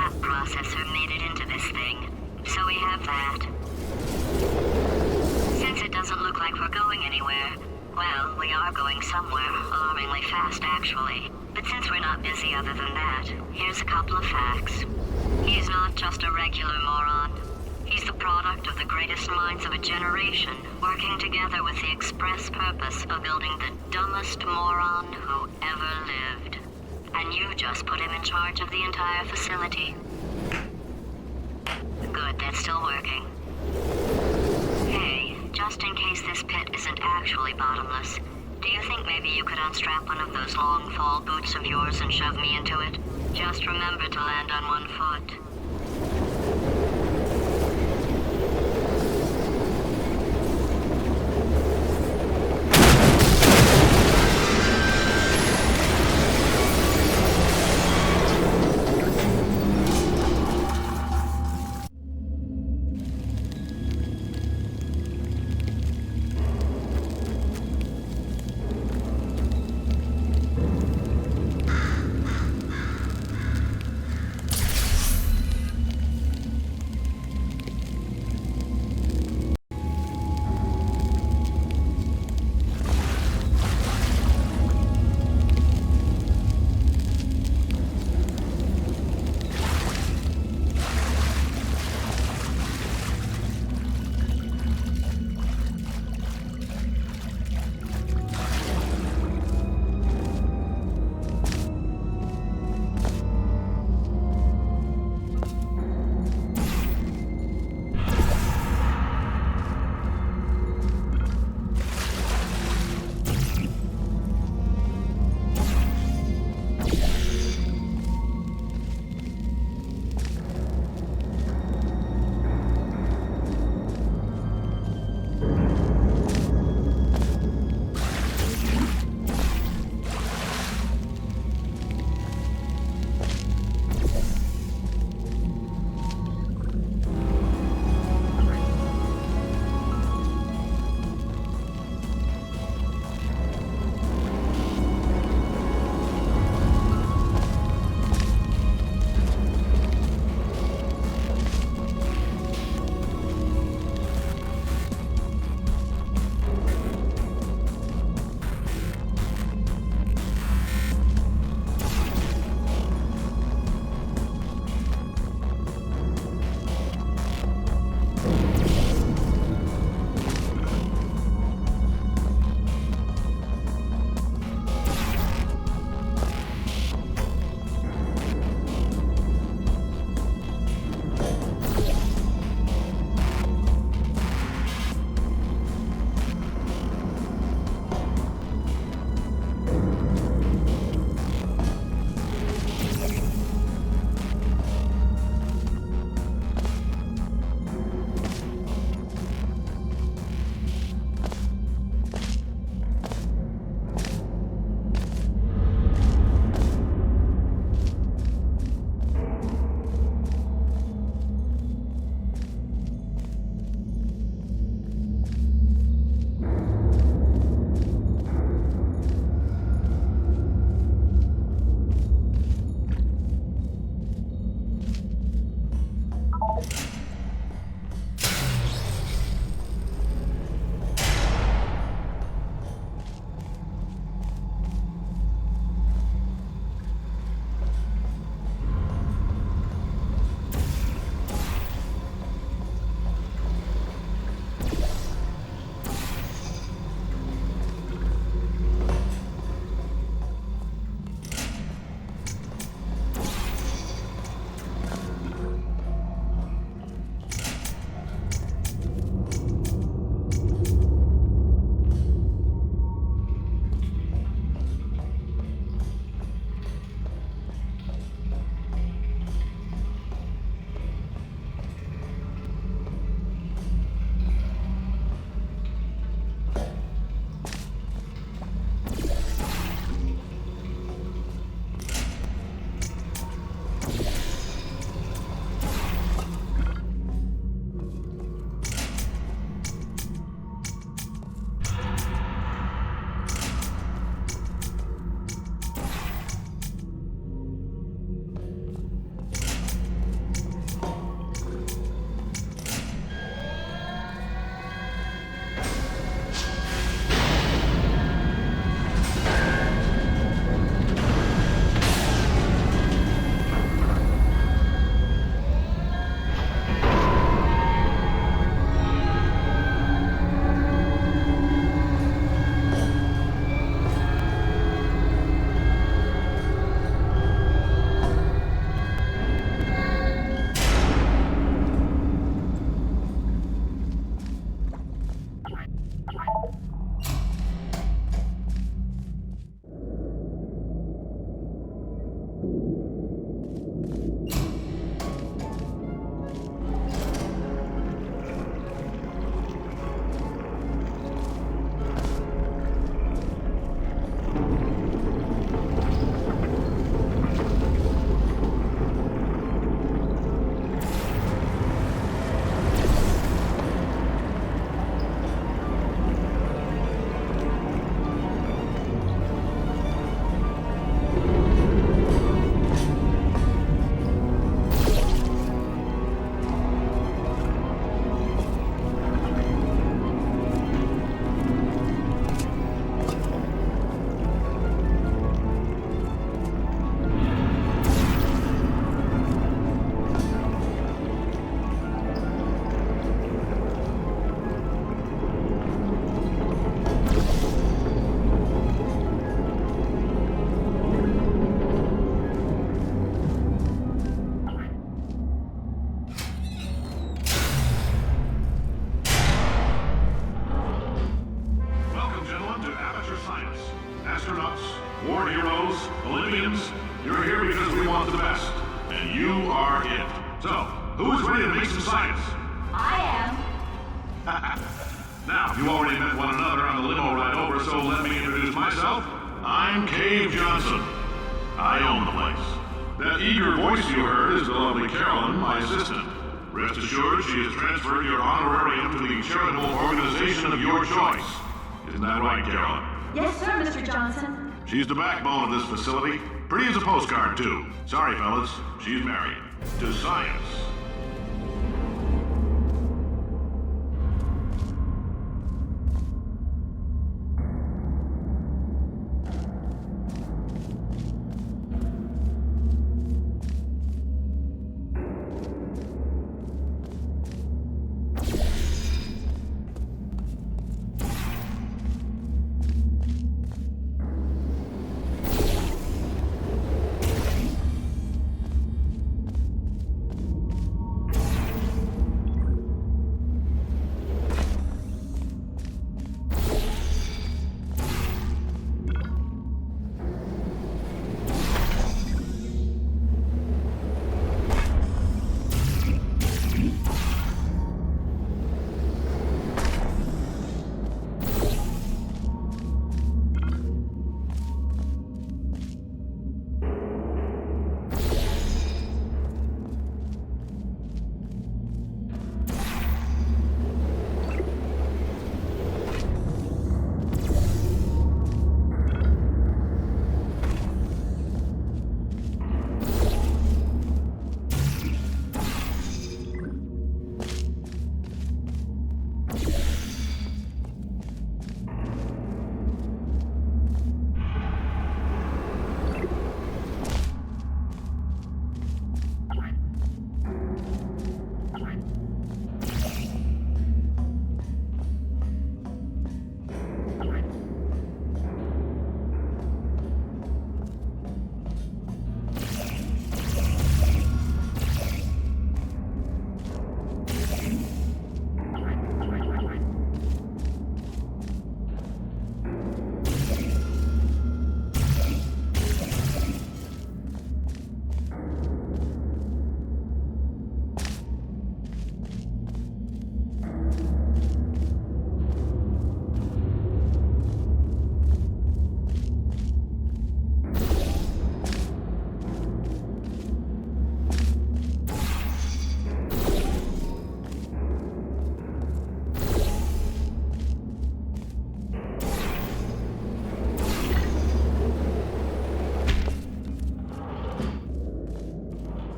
map processor made it into this thing, so we have that. Since it doesn't look like we're going anywhere, well, we are going somewhere, alarmingly fast actually. But since we're not busy other than that, here's a couple of facts. He's not just a regular moron. He's the product of the greatest minds of a generation, working together with the express purpose of building the dumbest moron who ever lived. And you just put him in charge of the entire facility. Good, that's still working. Hey, just in case this pit isn't actually bottomless, do you think maybe you could unstrap one of those long fall boots of yours and shove me into it? Just remember to land on one foot. want the best, and you are it. So, who is ready to make some science? I am. Now, you already met one another on the limo ride over, so let me introduce myself. I'm Cave Johnson. I own the place. That eager voice you heard is the lovely Carolyn, my assistant. Rest assured, she has transferred your honorarium to the charitable organization of your choice. Isn't that right, Carolyn? Yes, sir, Mr. Johnson. She's the backbone of this facility. Pretty as a postcard, too. Sorry, fellas. She's married. To science.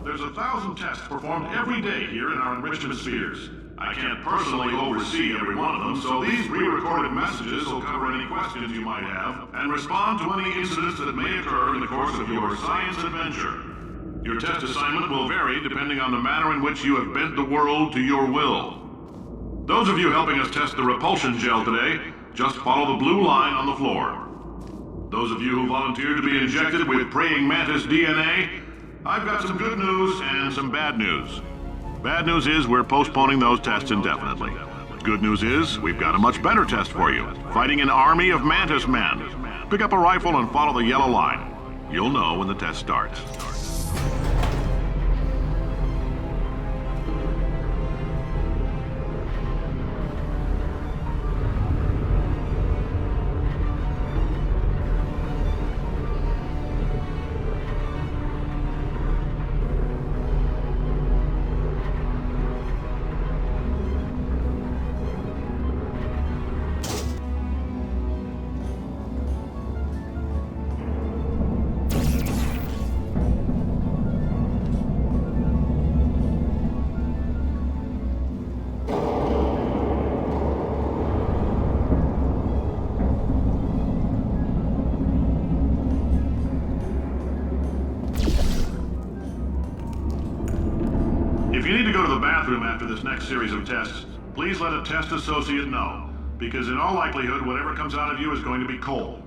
There's 1,000 tests performed every day here in our enrichment spheres. I can't personally oversee every one of them, so these pre-recorded messages will cover any questions you might have and respond to any incidents that may occur in the course of your science adventure. Your test assignment will vary depending on the manner in which you have bent the world to your will. Those of you helping us test the repulsion gel today, just follow the blue line on the floor. Those of you who volunteered to be injected with praying mantis DNA, I've got some good news and some bad news. Bad news is we're postponing those tests indefinitely. Good news is we've got a much better test for you. Fighting an army of mantis men. Pick up a rifle and follow the yellow line. You'll know when the test starts. If you need to go to the bathroom after this next series of tests, please let a test associate know, because in all likelihood, whatever comes out of you is going to be coal.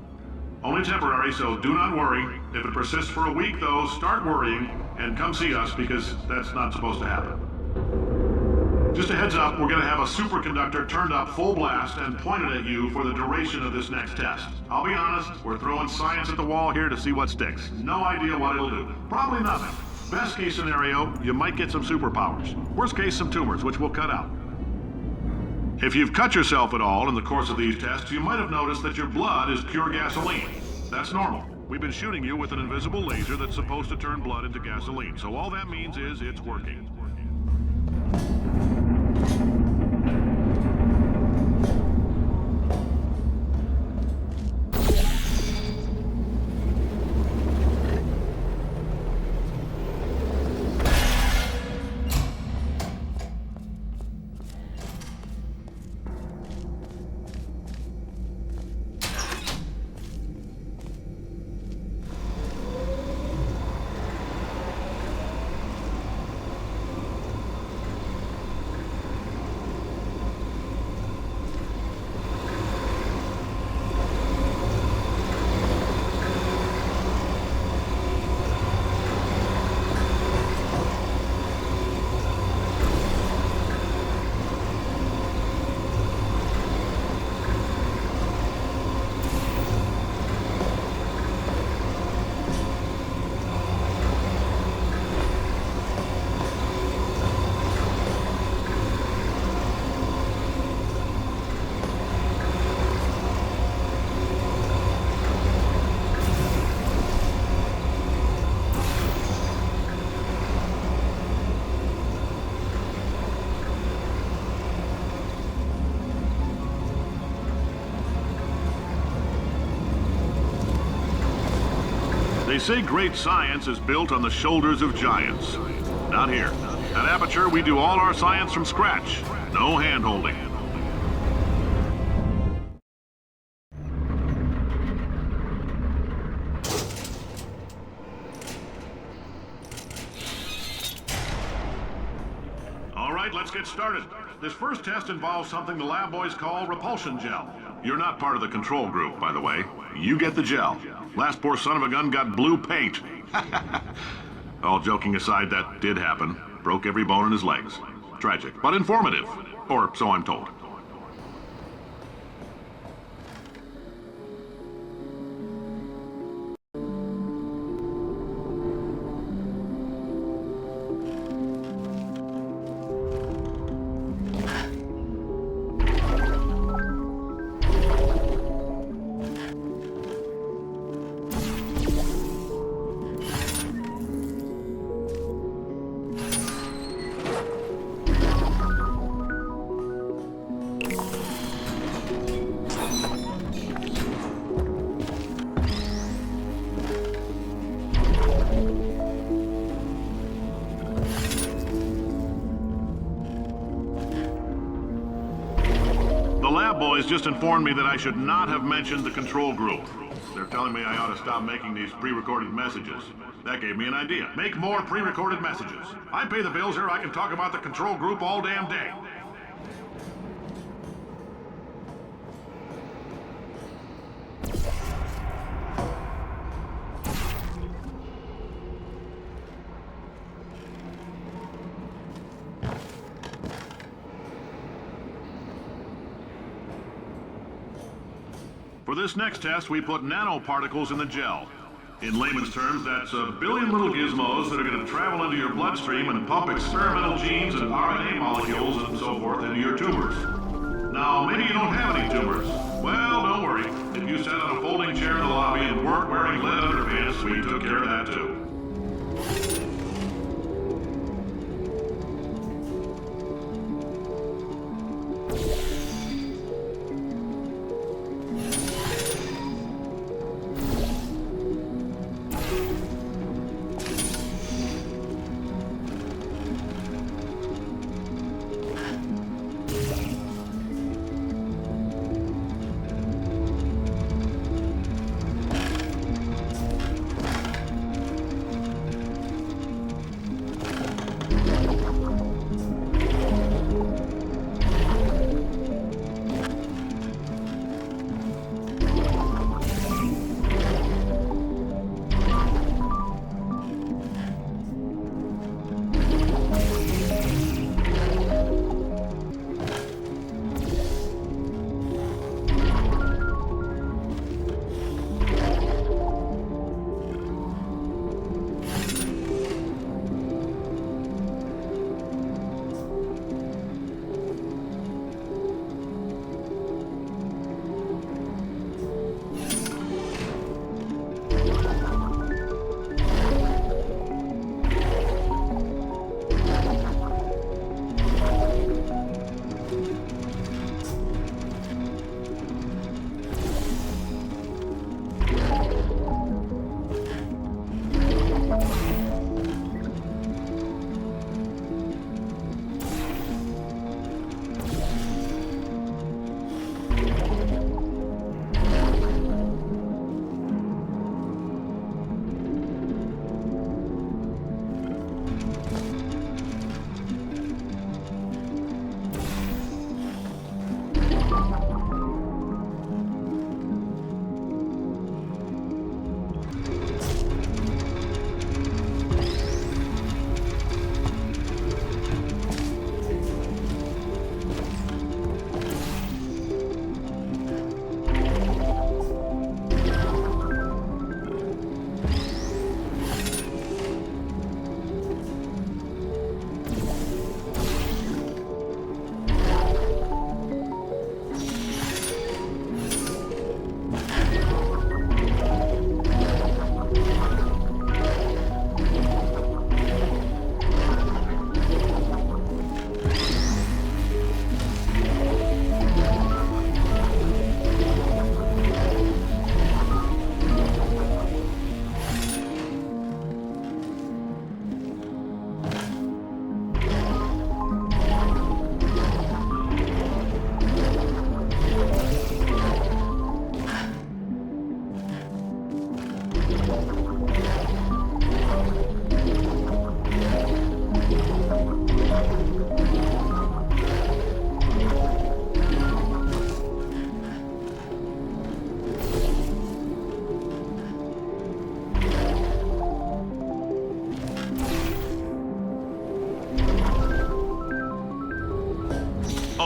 Only temporary, so do not worry. If it persists for a week, though, start worrying and come see us, because that's not supposed to happen. Just a heads up, we're gonna have a superconductor turned up full blast and pointed at you for the duration of this next test. I'll be honest, we're throwing science at the wall here to see what sticks. No idea what it'll do. Probably nothing. Best case scenario, you might get some superpowers. Worst case, some tumors, which we'll cut out. If you've cut yourself at all in the course of these tests, you might have noticed that your blood is pure gasoline. That's normal. We've been shooting you with an invisible laser that's supposed to turn blood into gasoline, so all that means is it's working. They say great science is built on the shoulders of giants. Not here. At Aperture, we do all our science from scratch. No hand-holding. All right, let's get started. This first test involves something the lab boys call repulsion gel. You're not part of the control group, by the way. You get the gel. Last poor son of a gun got blue paint. All joking aside, that did happen. Broke every bone in his legs. Tragic, but informative. Or so I'm told. The lab boys just informed me that I should not have mentioned the control group. They're telling me I ought to stop making these pre-recorded messages. That gave me an idea. Make more pre-recorded messages. I pay the bills here, I can talk about the control group all damn day. For this next test, we put nanoparticles in the gel. In layman's terms, that's a billion little gizmos that are going to travel into your bloodstream and pump experimental genes and RNA molecules and so forth into your tumors. Now, maybe you don't have any tumors. Well, don't worry. If you sat on a folding chair in the lobby and weren't wearing lead underpants, we took care of that too.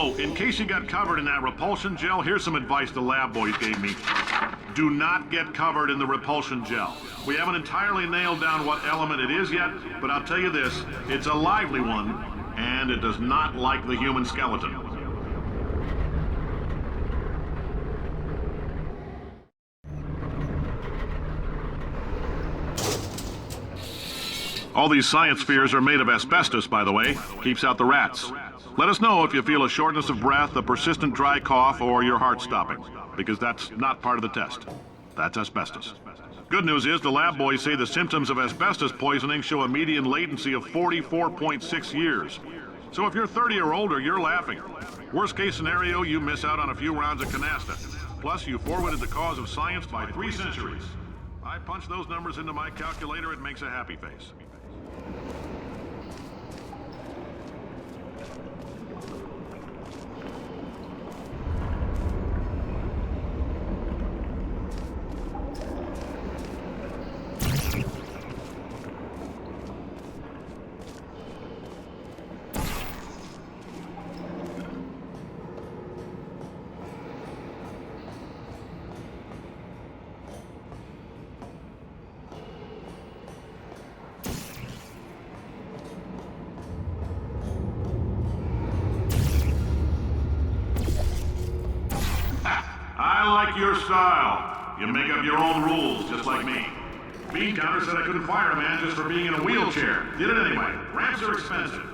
Oh, in case you got covered in that repulsion gel, here's some advice the lab boys gave me. Do not get covered in the repulsion gel. We haven't entirely nailed down what element it is yet, but I'll tell you this, it's a lively one, and it does not like the human skeleton. All these science spheres are made of asbestos, by the way. Keeps out the rats. Let us know if you feel a shortness of breath, a persistent dry cough, or your heart stopping, because that's not part of the test. That's asbestos. Good news is the lab boys say the symptoms of asbestos poisoning show a median latency of 44.6 years. So if you're 30 or older, you're laughing. Worst case scenario, you miss out on a few rounds of canasta. Plus, you forwarded the cause of science by 3 centuries. I punch those numbers into my calculator, it makes a happy face. I like your style. You make up your own rules, just like me. Bean Counter said I couldn't fire a man just for being in a wheelchair. Did it anyway. Ramps are expensive.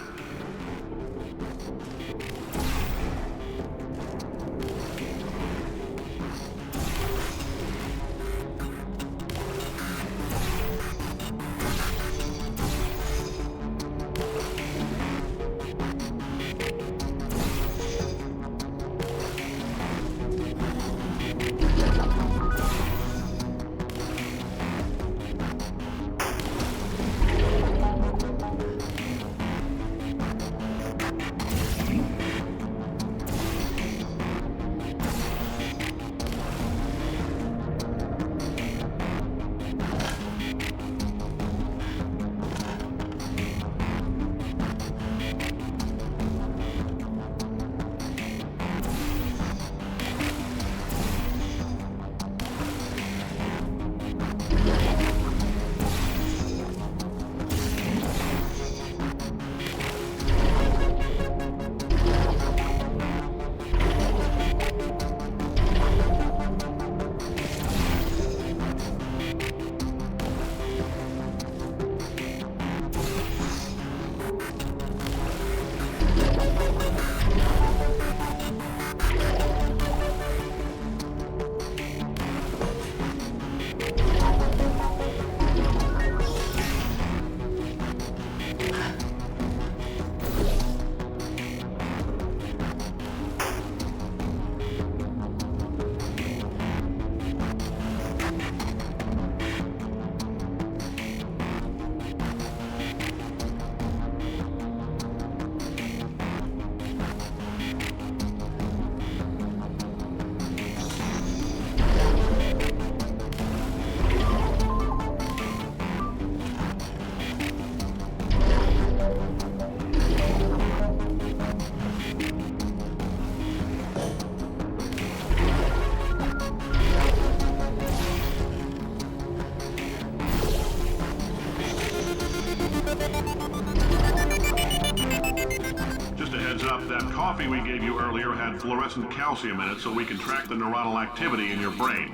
That coffee we gave you earlier had fluorescent calcium in it so we can track the neuronal activity in your brain.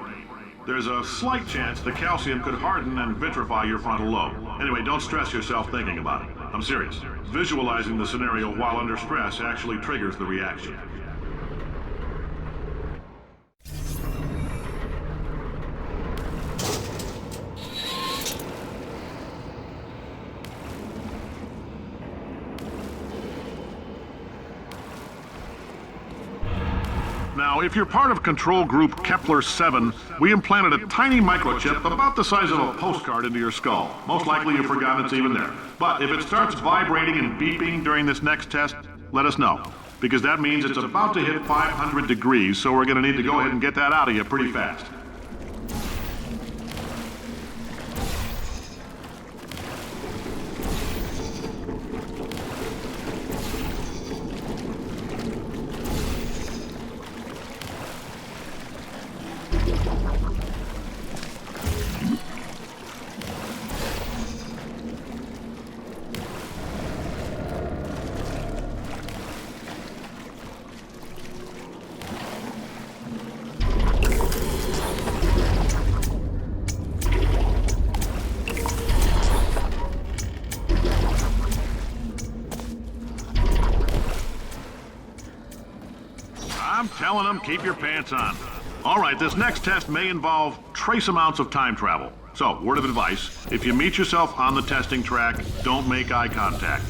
There's a slight chance the calcium could harden and vitrify your frontal lobe. Anyway, don't stress yourself thinking about it. I'm serious. Visualizing the scenario while under stress actually triggers the reaction. Now, if you're part of Control Group Kepler-7, we implanted a tiny microchip about the size of a postcard into your skull. Most likely you've forgotten it's even there. But if it starts vibrating and beeping during this next test, let us know. Because that means it's about to hit 500 degrees, so we're going to need to go ahead and get that out of you pretty fast. I'm telling them, keep your pants on. All right, this next test may involve trace amounts of time travel. So, word of advice, if you meet yourself on the testing track, don't make eye contact.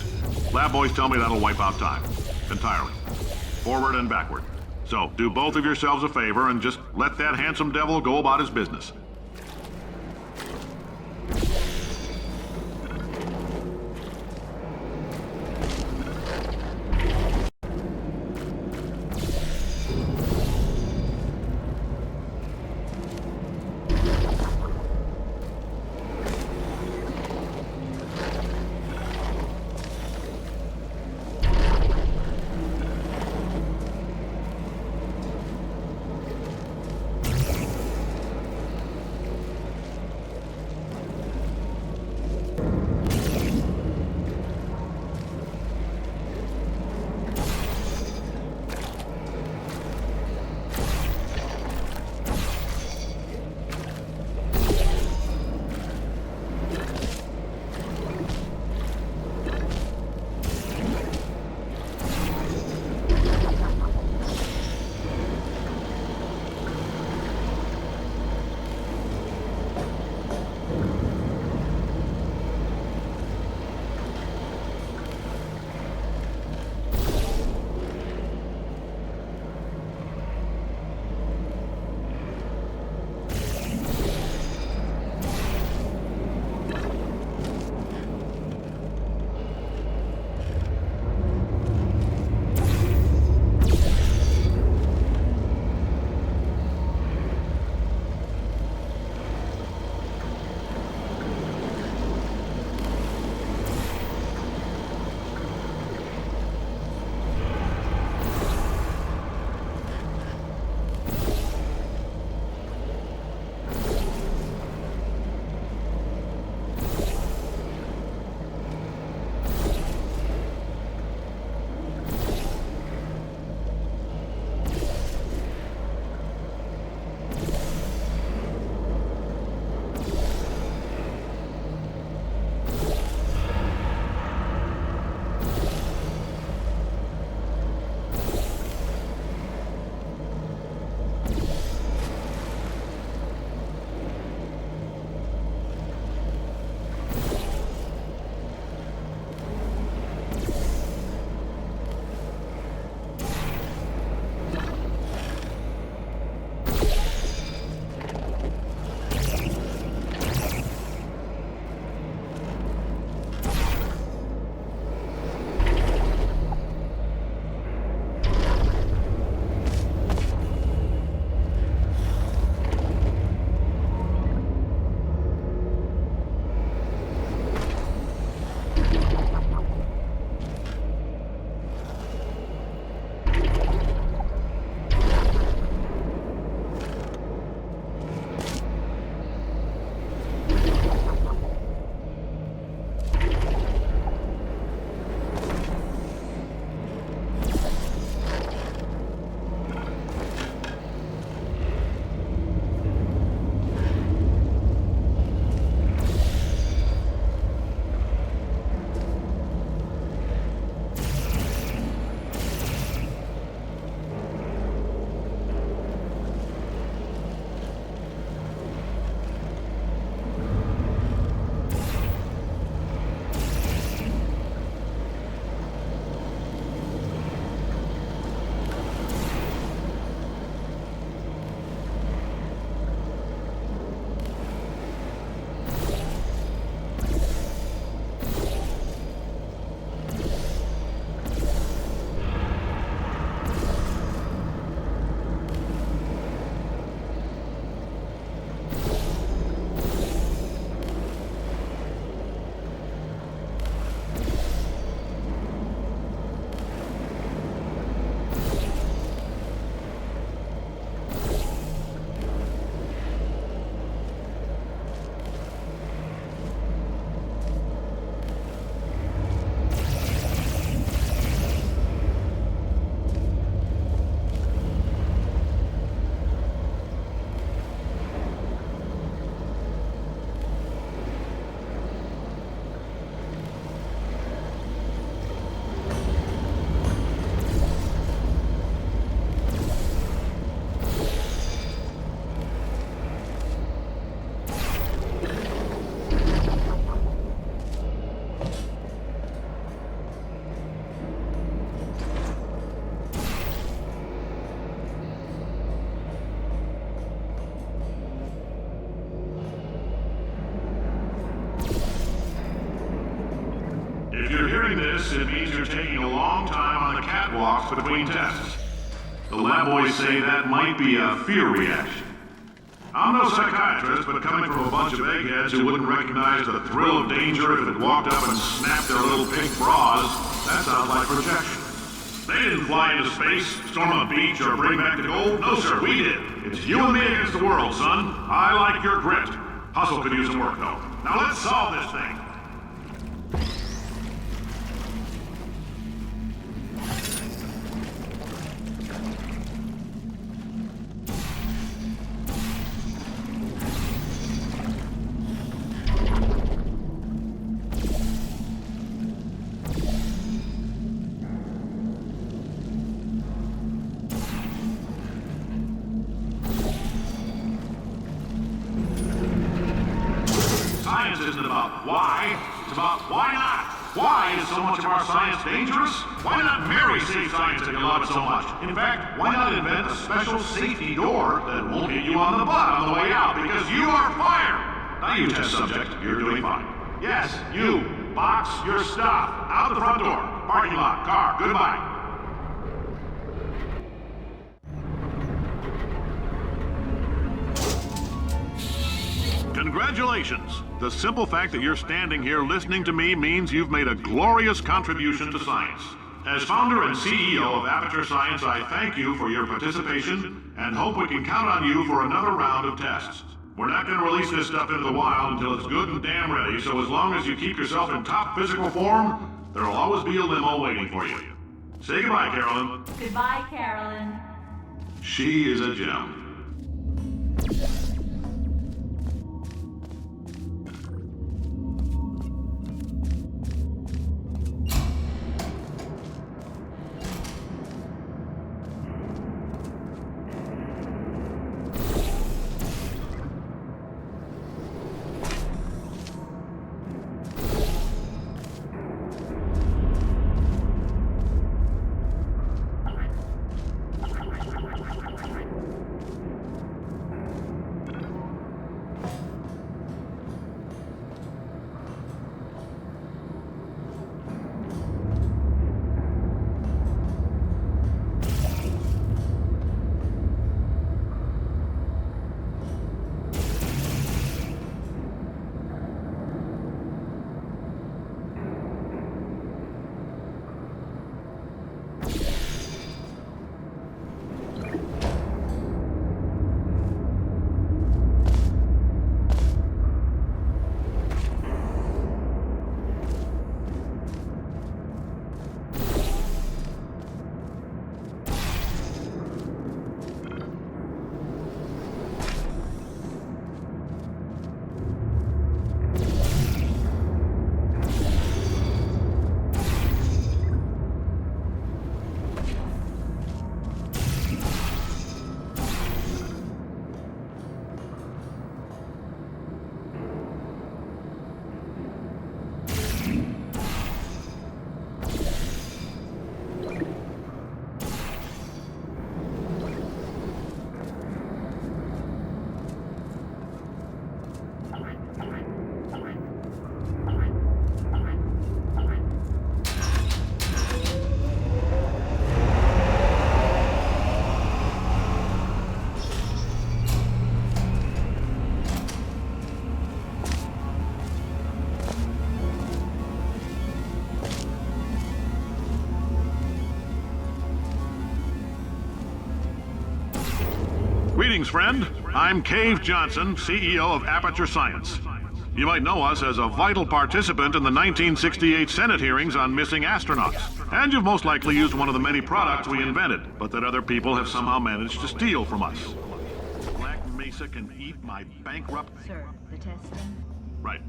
Lab boys tell me that'll wipe out time. Entirely. Forward and backward. So, do both of yourselves a favor and just let that handsome devil go about his business. hearing this, it means you're taking a long time on the catwalks between tests. The lab boys say that might be a fear reaction. I'm no psychiatrist, but coming from a bunch of eggheads who wouldn't recognize the thrill of danger if it walked up and snapped their little pink bras, that sounds like projection. They didn't fly into space, storm a beach, or bring back the gold. No, sir, we did. It's you and me against the world, son. I like your grit. Hustle could use some work, though. Now let's solve this thing. Science isn't about why, it's about why not. Why is so much of our science dangerous? Why not marry safe science if you love it so much? In fact, why not invent a special safety door that won't hit you on the butt on the way out because you are fired? Now you test subject, you're doing fine. Yes, you, box your stuff, out the front door, parking lot, car, goodbye. Congratulations! The simple fact that you're standing here listening to me means you've made a glorious contribution to science. As founder and CEO of Aperture Science, I thank you for your participation and hope we can count on you for another round of tests. We're not going to release this stuff into the wild until it's good and damn ready, so as long as you keep yourself in top physical form, there'll always be a limo waiting for you. Say goodbye, Carolyn. Goodbye, Carolyn. She is a gem. Greetings, friend. I'm Cave Johnson, CEO of Aperture Science. You might know us as a vital participant in the 1968 Senate hearings on missing astronauts. And you've most likely used one of the many products we invented, but that other people have somehow managed to steal from us. Black Mesa can eat my bankrupt... Sir, the testing. Right.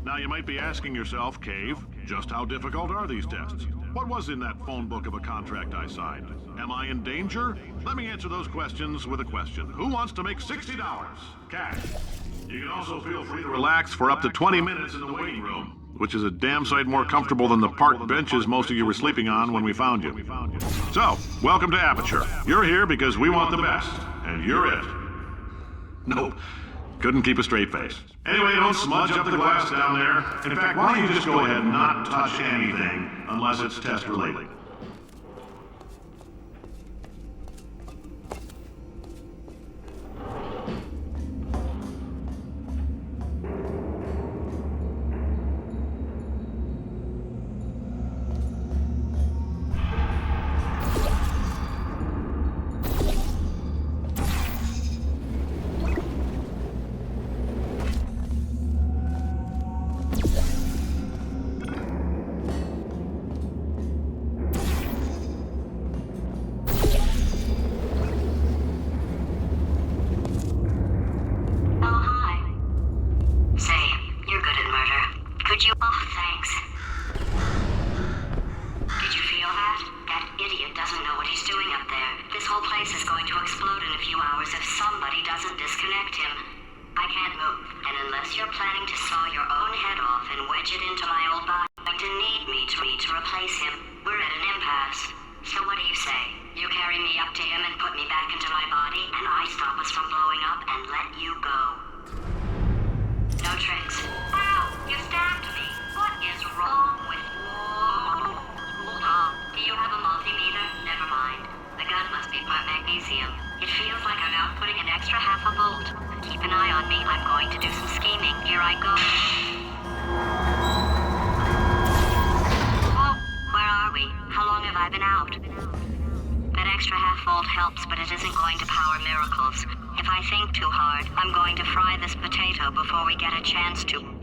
Now you might be asking yourself, Cave, just how difficult are these tests? What was in that phone book of a contract I signed? Am I in danger? Let me answer those questions with a question. Who wants to make $60 cash? You can also feel free to relax for up to 20 minutes in the waiting room, which is a damn sight more comfortable than the park benches most of you were sleeping on when we found you. So, welcome to Aperture. You're here because we want the best, and you're it. No, Couldn't keep a straight face. Anyway, don't smudge up the glass down there. In fact, why don't you just go ahead and not touch anything unless it's test-related? Helps, but it isn't going to power miracles. If I think too hard, I'm going to fry this potato before we get a chance to.